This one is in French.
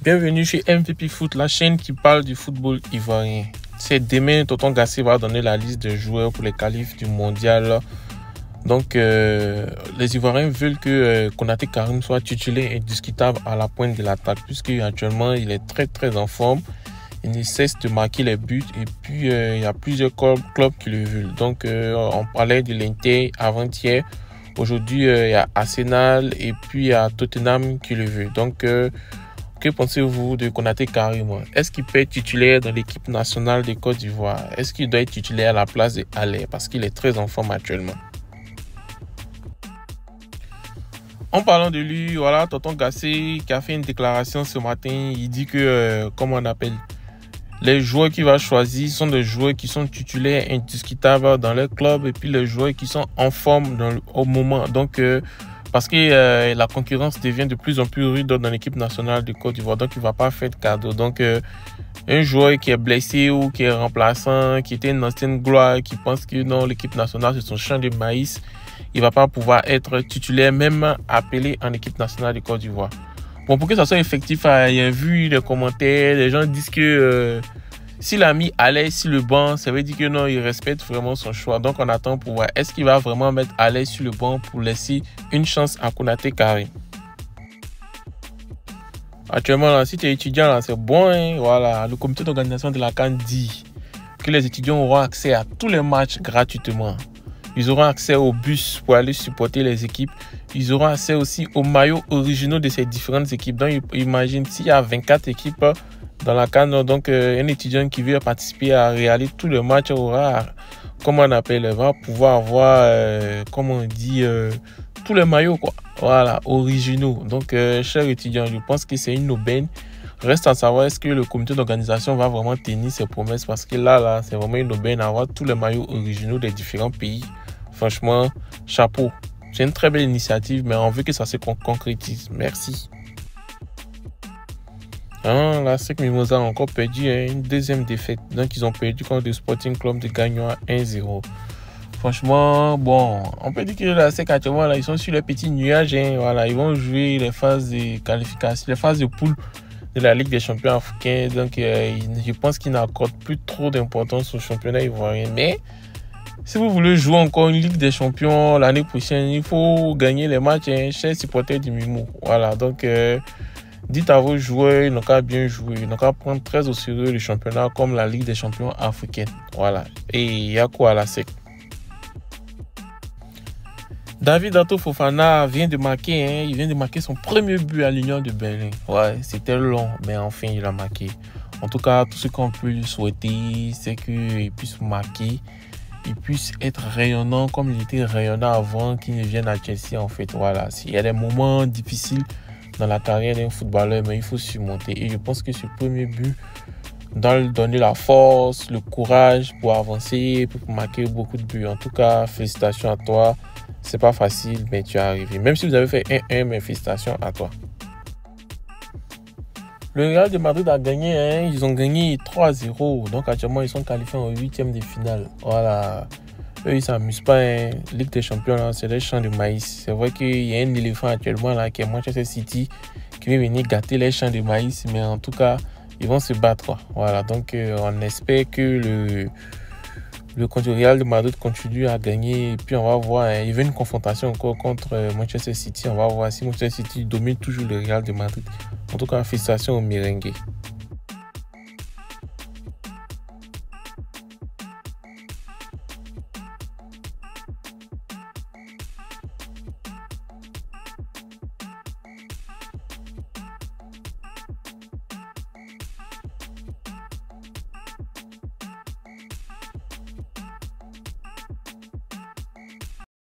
Bienvenue chez MVP Foot, la chaîne qui parle du football ivoirien. C'est demain, Tonton Gassé va donner la liste des joueurs pour les qualifs du mondial. Donc, les Ivoiriens veulent que Konaté Karim soit titulaire et indiscutable à la pointe de l'attaque, puisque actuellement il est très en forme. Il ne cesse de marquer les buts et puis il y a plusieurs clubs qui le veulent. Donc, on parlait de l'Inter avant-hier. Aujourd'hui, il y a Arsenal et puis il y a Tottenham qui le veut. Donc, que pensez-vous de Konaté Karim? Est-ce qu'il peut être titulaire dans l'équipe nationale de Côte d'Ivoire? Est-ce qu'il doit être titulaire à la place de Haller? Parce qu'il est très en forme actuellement. En parlant de lui, voilà, Tonton Gassé qui a fait une déclaration ce matin. Il dit que, comment on appelle, les joueurs qu'il va choisir sont des joueurs qui sont titulaires indiscutables dans leur club et puis les joueurs qui sont en forme au moment. Donc, parce que la concurrence devient de plus en plus rude dans l'équipe nationale de Côte d'Ivoire. Donc, il ne va pas faire de cadeau. Donc, un joueur qui est blessé ou qui est remplaçant, qui était une ancienne gloire, qui pense que non, l'équipe nationale, c'est son champ de maïs, il ne va pas pouvoir être titulaire, même appelé en équipe nationale de Côte d'Ivoire. Bon, pour que ça soit effectif, il y a vu les commentaires, les gens disent que s'il a mis Haller sur le banc, ça veut dire que non, il respecte vraiment son choix. Donc, on attend pour voir. Est-ce qu'il va vraiment mettre Haller sur le banc pour laisser une chance à Konaté Karim? Actuellement, là, si tu es étudiant, là, c'est bon. Hein? Voilà, le comité d'organisation de la CAN dit que les étudiants auront accès à tous les matchs gratuitement. Ils auront accès au bus pour aller supporter les équipes. Ils auront accès aussi aux maillots originaux de ces différentes équipes. Donc, imagine s'il y a 24 équipes dans la CAN. Donc, un étudiant qui veut participer à réaliser tous les matchs aura, comment on appelle, va pouvoir avoir, comment on dit, tous les maillots, quoi. Voilà, originaux. Donc, chers étudiants, je pense que c'est une aubaine. Reste à savoir est-ce que le comité d'organisation va vraiment tenir ses promesses parce que là, c'est vraiment une aubaine d'avoir tous les maillots originaux des différents pays. Franchement, chapeau. C'est une très belle initiative, mais on veut que ça se concrétise. Merci. La SEC Mimosa a encore perdu une deuxième défaite. Donc, ils ont perdu contre le Sporting Club de Gagnoa 1-0. Franchement, bon, on peut dire que la SEC actuellement, là, ils sont sur les petits nuages. Hein, voilà, ils vont jouer les phases de qualification, les phases de poule de la Ligue des champions africains. Donc, je pense qu'ils n'accordent plus trop d'importance au championnat ivoirien. Mais si vous voulez jouer encore une Ligue des champions l'année prochaine, il faut gagner les matchs, hein, chers supporters du Mimo. Voilà, donc dites à vos joueurs, ils n'ont qu'à bien jouer, ils n'ont qu'à prendre très au sérieux le championnat comme la Ligue des champions africaine. Voilà, et il y a quoi à la SEC? David Ato Fofana vient de marquer, hein, il vient de marquer son premier but à l'Union de Berlin. Ouais, c'était long, mais enfin il a marqué. En tout cas, tout ce qu'on peut lui souhaiter, c'est qu'il puisse marquer, il puisse être rayonnant comme il était rayonnant avant qu'il ne vienne à Chelsea en fait. Voilà, il y a des moments difficiles dans la carrière d'un footballeur, mais il faut surmonter. Et je pense que ce premier but doit lui donner la force, le courage pour avancer, pour marquer beaucoup de buts. En tout cas, félicitations à toi. C'est pas facile, mais tu es arrivé. Même si vous avez fait 1-1, mais félicitations à toi. Le Real de Madrid a gagné, hein. Ils ont gagné 3-0. Donc actuellement, ils sont qualifiés en 8e de finale. Voilà. Eux, ils ne s'amusent pas. Hein. Ligue des champions, là, c'est des champs de maïs. C'est vrai qu'il y a un éléphant actuellement là, qui est Manchester City qui va venir gâter les champs de maïs. Mais en tout cas, ils vont se battre. Quoi. Voilà. Donc, on espère que le Real de Madrid continue à gagner. Et puis, on va voir. Hein. Il y a une confrontation encore contre Manchester City. On va voir si Manchester City domine toujours le Real de Madrid. En tout cas, félicitations aux merengues.